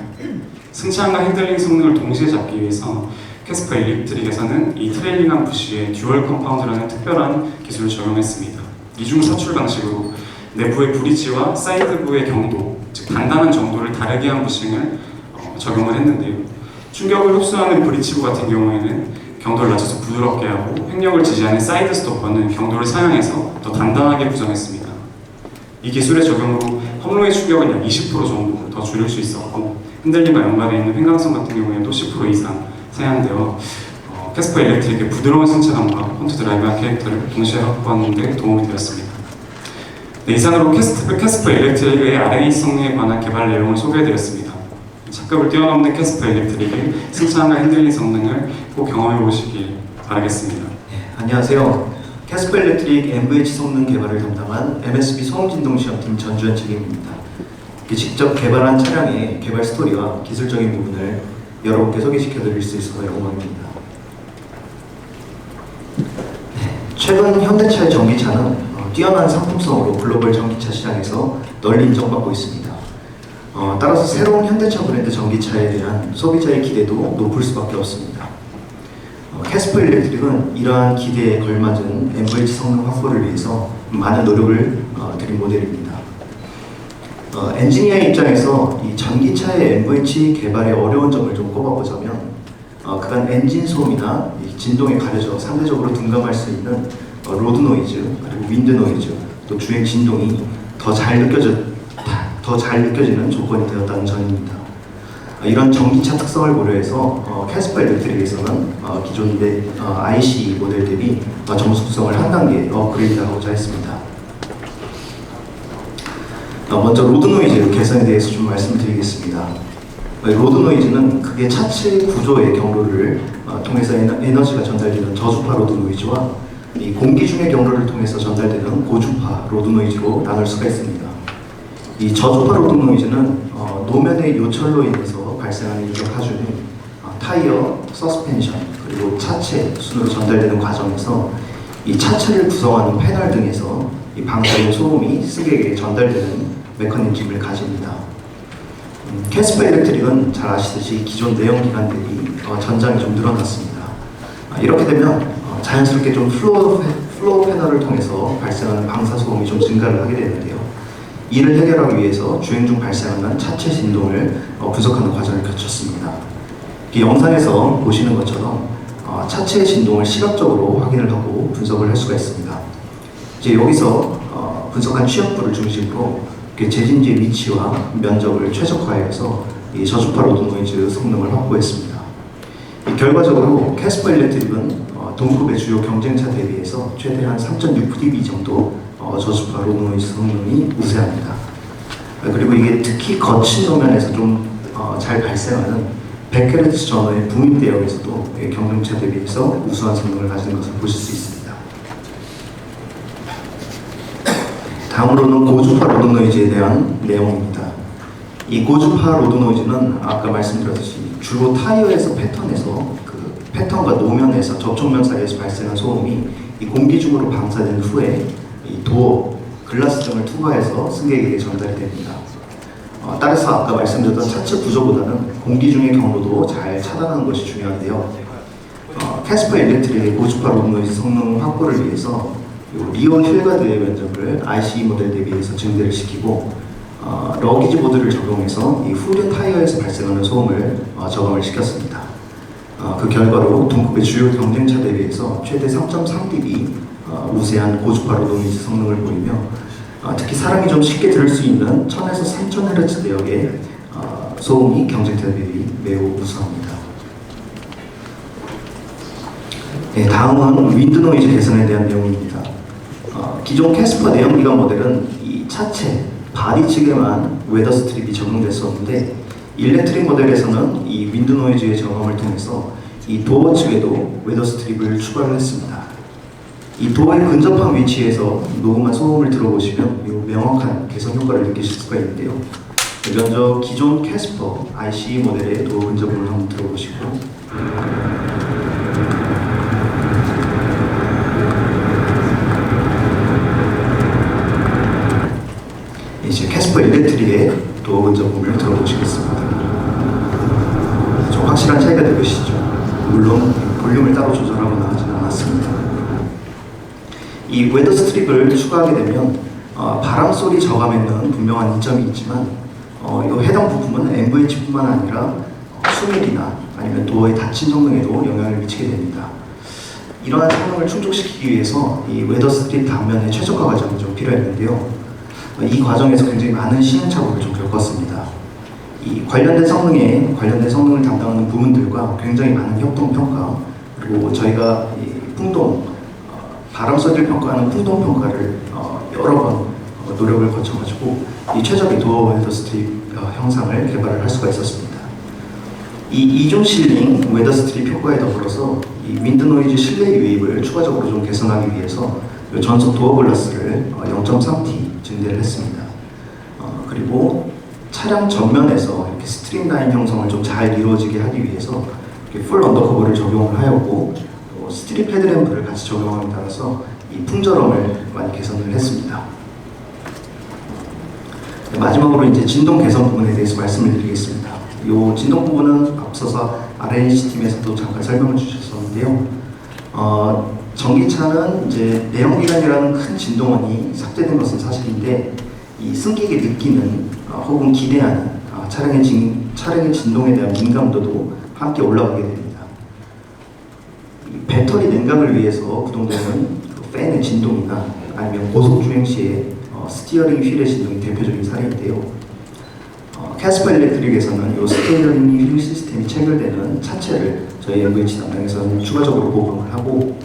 Speaker 6: 승차함과 핸들링 성능을 동시에 잡기 위해서 캐스퍼 일렉트릭에서는 이 트레일링 암 부시에 듀얼 컴파운드라는 특별한 기술을 적용했습니다. 이중 사출 방식으로 내부의 브릿지와 사이드부의 경도, 즉 단단한 정도를 다르게 한 부싱을 적용을 했는데요. 충격을 흡수하는 브릿지부 같은 경우에는 경도를 낮춰서 부드럽게 하고 횡력을 지지하는 사이드 스토퍼는 경도를 상향해서 더 단단하게 구성했습니다. 이 기술의 적용으로 험로의 충격은 약 20% 정도 더 줄일 수 있었고 흔들림과 연관되어 있는 횡강성 같은 경우에도 10% 이상 상향되어 캐스퍼 일렉트릭의 부드러운 승차감과 폰트 드라이브한 캐릭터를 동시에 확보하는 데 도움이 되었습니다. 네, 이상으로 캐스퍼 일렉트릭의 R&D 성능에 관한 개발 내용을 소개해드렸습니다. 착급을 뛰어넘는 캐스퍼 일렉트릭의 승차감과 핸들링 성능을 꼭 경험해 보시길 바라겠습니다.
Speaker 7: 안녕하세요. 캐스퍼 일렉트릭 MVH 성능 개발을 담당한 MSB 소음진동 시험팀 전주현 책임입니다. 직접 개발한 차량의 개발 스토리와 기술적인 부분을 여러분께 소개시켜드릴 수 있어서 영광입니다. 최근 현대차의 전기차는 뛰어난 상품성으로 글로벌 전기차 시장에서 널리 인정받고 있습니다. 따라서 새로운 현대차 브랜드 전기차에 대한 소비자의 기대도 높을 수밖에 없습니다. 캐스퍼 일렉트릭은 이러한 기대에 걸맞은 MVH 성능 확보를 위해서 많은 노력을 들인 모델입니다. 엔지니어의 입장에서 이 전기차의 MVH 개발의 어려운 점을 좀 꼽아보자면 그간 엔진 소음이나 이 진동에 가려져 상대적으로 둔감할 수 있는 로드 노이즈, 그리고 윈드 노이즈, 또 주행 진동이 더 잘 느껴지는 조건이 되었다는 점입니다. 이런 전기차 특성을 고려해서 캐스퍼 일렉트릭에서는 기존 IC 모델 대비 정숙성을 한 단계 업그레이드하고자 했습니다. 먼저 로드 노이즈 개선에 대해서 좀 말씀드리겠습니다. 로드 노이즈는 그게 차체 구조의 경로를 통해서 에너지가 전달되는 저주파 로드 노이즈와 이 공기 중의 경로를 통해서 전달되는 고주파 로드 노이즈로 나눌 수가 있습니다. 이 저주파 로드 노이즈는 노면의 요철로 인해서 발생하는 이적 하중이 타이어, 서스펜션, 그리고 차체 순으로 전달되는 과정에서 이 차체를 구성하는 패널 등에서 이 방사능 소음이 승객에게 전달되는 메커니즘을 가집니다. 캐스퍼 일렉트릭은 잘 아시듯이 기존 내연기관 대비 전장이 좀 늘어났습니다. 이렇게 되면 자연스럽게 좀 플로어 패널을 통해서 발생하는 방사 소음이 좀 증가를 하게 되는데요. 이를 해결하기 위해서 주행 중 발생하는 차체 진동을 분석하는 과정을 거쳤습니다. 이 영상에서 보시는 것처럼 차체의 진동을 시각적으로 확인을 하고 분석을 할 수가 있습니다. 이제 여기서 분석한 취약부를 중심으로 재진지의 위치와 면적을 최적화해서 이 저주파 로드 노이즈 성능을 확보했습니다. 결과적으로 캐스퍼 일렉트릭은 동급의 주요 경쟁차 대비해서 최대한 3.6dB 정도 저주파 로드 노이즈 성능이 우세합니다. 그리고 이게 특히 거친 도면에서 좀 잘 발생하는 100Hz 전후의 붐인 대역에서도 경쟁차 대비해서 우수한 성능을 가지는 것을 보실 수 있습니다. 다음으로는 고주파 로드 노이즈에 대한 내용입니다. 이 고주파 로드 노이즈는 아까 말씀드렸듯이 주로 타이어에서 패턴에서 그 패턴과 노면에서 접촉면 사이에서 발생한 소음이 이 공기 중으로 방사된 후에 이 도어, 글라스 등을 투과해서 승객에게 전달이 됩니다. 따라서 아까 말씀드렸던 차체 구조보다는 공기 중의 경로도 잘 차단하는 것이 중요한데요. 캐스퍼 일렉트릭의 고주파 로드 노이즈 성능 확보를 위해서 리어 휠가드의 면적을 ICE 모델 대비해서 증대를 시키고 러기지 모드를 적용해서 이 후륜 타이어에서 발생하는 소음을 저감을 시켰습니다. 그 결과로 동급의 주요 경쟁차 대비해서 최대 3.3dB 우세한 고주파 로드 노이즈 성능을 보이며 특히 사람이 좀 쉽게 들을 수 있는 1000에서 3000Hz 대역의 소음이 경쟁차 대비 매우 우수합니다. 네, 다음은 윈드 노이즈 개선에 대한 내용입니다. 기존 캐스퍼 내연기관 모델은 이 차체, 바디 측에만 웨더 스트립이 적용됐었는데 일렉트릭 모델에서는 이 윈드 노이즈의 저감을 통해서 이 도어 측에도 웨더 스트립을 추가를 했습니다. 이 도어에 근접한 위치에서 녹음한 소음을 들어보시면 이 명확한 개선 효과를 느끼실 수가 있는데요. 먼저 기존 캐스퍼 ICE 모델의 도어 근접음을 한번 들어보시고, 이제 캐스퍼 일렉트릭의 도어 근접음을 들어보시겠습니다. 좀 확실한 차이가 느껴지시죠? 물론 볼륨을 따로 조절하거나 하지는 않았습니다. 이 웨더 스트립을 추가하게 되면 바람 소리 저감에는 분명한 이점이 있지만 이 해당 부품은 MVH뿐만 아니라 수밀이나 아니면 도어의 닫힌 성능에도 영향을 미치게 됩니다. 이러한 성능을 충족시키기 위해서 이 웨더 스트립 단면의 최적화 과정이 좀 필요했는데요. 이 과정에서 굉장히 많은 시행착오를 좀 겪었습니다. 이 관련된 성능을 담당하는 부문들과 굉장히 많은 협동 평가, 그리고 저희가 이 바람 소리를 평가하는 풍동 평가를 여러 번 노력을 거쳐가지고 이 최적의 도어 웨더 스트립 형상을 개발을 할 수가 있었습니다. 이 이중 실링 웨더 스트립 효과에 더불어서 이 윈드 노이즈 실내 유입을 추가적으로 좀 개선하기 위해서 전속 도어 글라스를 0.3T 증대를 했습니다. 그리고 차량 전면에서 이렇게 스트림라인 형성을 좀 잘 이루어지게 하기 위해서 이렇게 풀 언더커버를 적용을 하였고, 또 스트립 헤드램프를 같이 적용함에 따라서 이 풍절음을 많이 개선을 했습니다. 마지막으로 이제 진동 개선 부분에 대해서 말씀을 드리겠습니다. 이 진동 부분은 앞서서 R&D 팀에서도 잠깐 설명을 주셨었는데요. 전기차는 이제 내연기관이라는 큰 진동원이 삭제된 것은 사실인데, 이 승객이 느끼는 혹은 기대하는 차량의 진동에 대한 민감도도 함께 올라가게 됩니다. 이 배터리 냉각을 위해서 구동되는 팬의 진동이나 아니면 고속 주행 시에 스티어링 휠의 진동이 대표적인 사례인데요. 캐스퍼 일렉트릭에서는 이 스티어링 휠 시스템이 체결되는 차체를 저희 MVH 담당에서는 추가적으로 보강을 하고,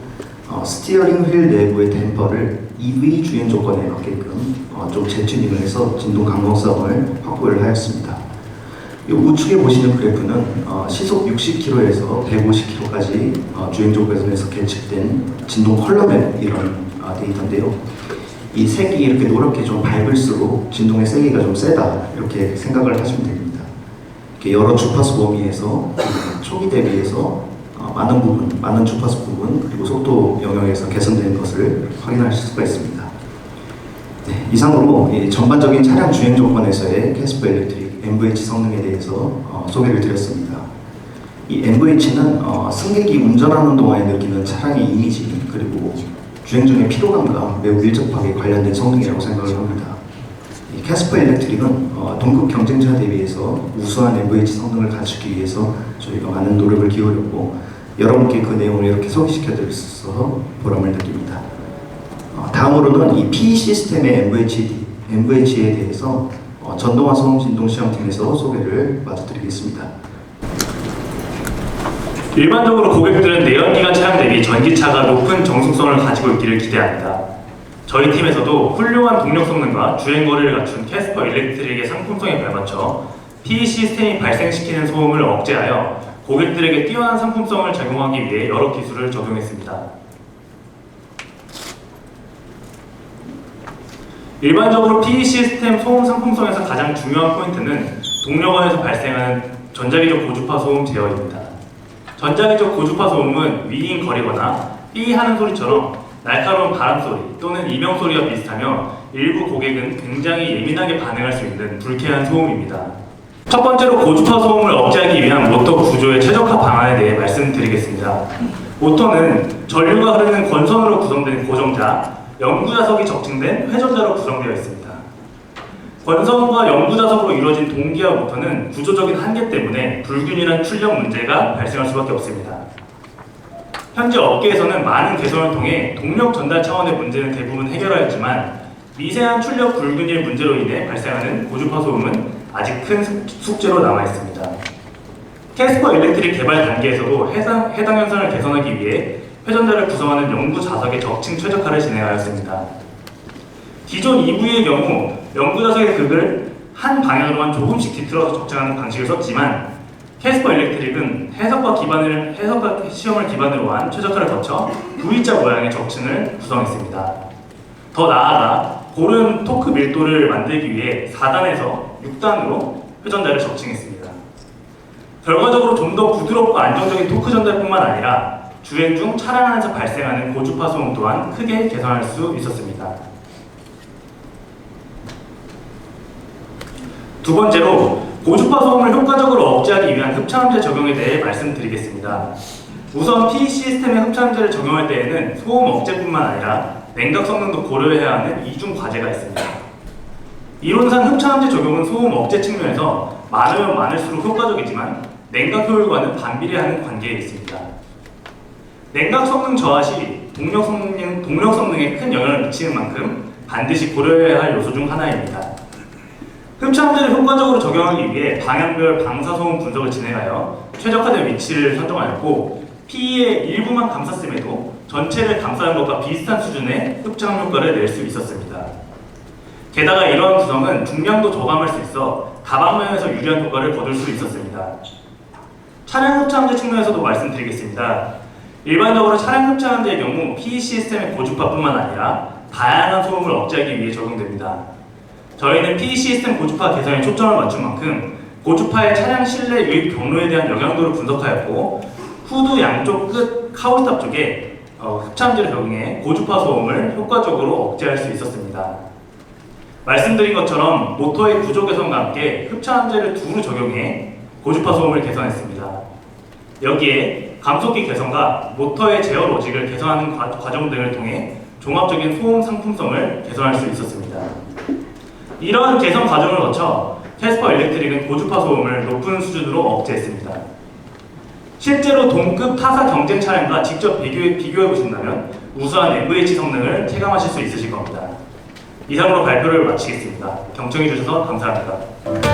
Speaker 7: 스티어링 휠 내부의 댐퍼를 EV 주행 조건에 맞게끔 좀 재튜닝을 해서 진동 강건성을 확보를 하였습니다. 이 우측에 보시는 그래프는 시속 60km에서 150km까지 주행 조건에서 계측된 진동 컬러맵 이런 데이터인데요. 이 색이 이렇게 노랗게 좀 밝을수록 진동의 세기가 좀 세다, 이렇게 생각을 하시면 됩니다. 이렇게 여러 주파수 범위에서 초기 대비해서 많은 주파수 부분 그리고 속도 영역에서 개선된 것을 확인하실 수가 있습니다. 네, 이상으로 전반적인 차량 주행 조건에서의 캐스퍼 일렉트릭 MVH 성능에 대해서 소개를 드렸습니다. 이 MVH는 승객이 운전하는 동안에 느끼는 차량의 이미지 그리고 주행 중의 피로감과 매우 밀접하게 관련된 성능이라고 생각을 합니다. 이 캐스퍼 일렉트릭은 동급 경쟁자 대비해서 우수한 MVH 성능을 갖추기 위해서 저희가 많은 노력을 기울였고, 여러분께 그 내용을 이렇게 소개시켜 드릴 수 있어서 보람을 느낍니다. 다음으로는 이 PE 시스템의 MVH에 대해서 전동화 소음 진동 시험팀에서 소개를 마저 드리겠습니다.
Speaker 8: 일반적으로 고객들은 내연기관 차량 대비 전기차가 높은 정숙성을 가지고 있기를 기대합니다. 저희 팀에서도 훌륭한 동력 성능과 주행거리를 갖춘 캐스퍼 일렉트릭의 상품성에 발맞춰 PE 시스템이 발생시키는 소음을 억제하여 고객들에게 뛰어난 상품성을 제공하기 위해 여러 기술을 적용했습니다. 일반적으로 PE 시스템 소음 상품성에서 가장 중요한 포인트는 동력원에서 발생하는 전자기적 고주파 소음 제어입니다. 전자기적 고주파 소음은 윙 거리거나 삐 하는 소리처럼 날카로운 바람 소리 또는 이명 소리와 비슷하며 일부 고객은 굉장히 예민하게 반응할 수 있는 불쾌한 소음입니다. 첫 번째로 고주파 소음을 억제하기 위한 모터 구조의 최적화 방안에 대해 말씀드리겠습니다. 모터는 전류가 흐르는 권선으로 구성된 고정자, 영구자석이 적층된 회전자로 구성되어 있습니다. 권선과 영구자석으로 이루어진 동기화 모터는 구조적인 한계 때문에 불균일한 출력 문제가 발생할 수밖에 없습니다. 현재 업계에서는 많은 개선을 통해 동력 전달 차원의 문제는 대부분 해결하였지만 미세한 출력 불균일 문제로 인해 발생하는 고주파 소음은 아직 큰 숙제로 남아있습니다. 캐스퍼 일렉트릭 개발 단계에서도 해당 현상을 개선하기 위해 회전자를 구성하는 영구 자석의 적층 최적화를 진행하였습니다. 기존 EV의 경우 영구 자석의 극을 한 방향으로만 조금씩 뒤틀어서 적정하는 방식을 썼지만 캐스퍼 일렉트릭은 해석과 시험을 기반으로 한 최적화를 거쳐 V자 모양의 적층을 구성했습니다. 더 나아가 고른 토크 밀도를 만들기 위해 4단에서 6단으로 회전자를 적층했습니다. 결과적으로 좀 더 부드럽고 안정적인 토크 전달뿐만 아니라 주행 중 차량 안에서 발생하는 고주파 소음 또한 크게 개선할 수 있었습니다. 두 번째로 고주파 소음을 효과적으로 억제하기 위한 흡차음제 적용에 대해 말씀드리겠습니다. 우선 PE 시스템의 흡차음제를 적용할 때에는 소음 억제뿐만 아니라 냉각 성능도 고려해야 하는 이중 과제가 있습니다. 이론상 흡차음제 적용은 소음 억제 측면에서 많으면 많을수록 효과적이지만 냉각 효율과는 반비례하는 관계에 있습니다. 냉각 성능 저하 시 동력 성능에 큰 영향을 미치는 만큼 반드시 고려해야 할 요소 중 하나입니다. 흡차음제를 효과적으로 적용하기 위해 방향별 방사소음 분석을 진행하여 최적화된 위치를 선정하였고 PE의 일부만 감쌌음에도 전체를 감싸는 것과 비슷한 수준의 흡차음 효과를 낼 수 있었습니다. 게다가 이러한 구성은 중량도 저감할 수 있어 다방면에서 유리한 효과를 거둘 수 있었습니다. 차량 흡차음제 측면에서도 말씀드리겠습니다. 일반적으로 차량 흡차음제의 경우 PE 시스템의 고주파뿐만 아니라 다양한 소음을 억제하기 위해 적용됩니다. 저희는 PE 시스템 고주파 개선에 초점을 맞춘 만큼 고주파의 차량 실내 유입 경로에 대한 영향도를 분석하였고 후드 양쪽 끝 카울스탑 쪽에 흡차음제를 적용해 고주파 소음을 효과적으로 억제할 수 있었습니다. 말씀드린 것처럼 모터의 구조 개선과 함께 흡차음제를 두루 적용해 고주파 소음을 개선했습니다. 여기에 감속기 개선과 모터의 제어 로직을 개선하는 과정 등을 통해 종합적인 소음 상품성을 개선할 수 있었습니다. 이러한 개선 과정을 거쳐 캐스퍼 일렉트릭은 고주파 소음을 높은 수준으로 억제했습니다. 실제로 동급 타사 경쟁 차량과 직접 비교해 보신다면 우수한 MVH 성능을 체감하실 수 있으실 겁니다. 이상으로 발표를 마치겠습니다. 경청해 주셔서 감사합니다.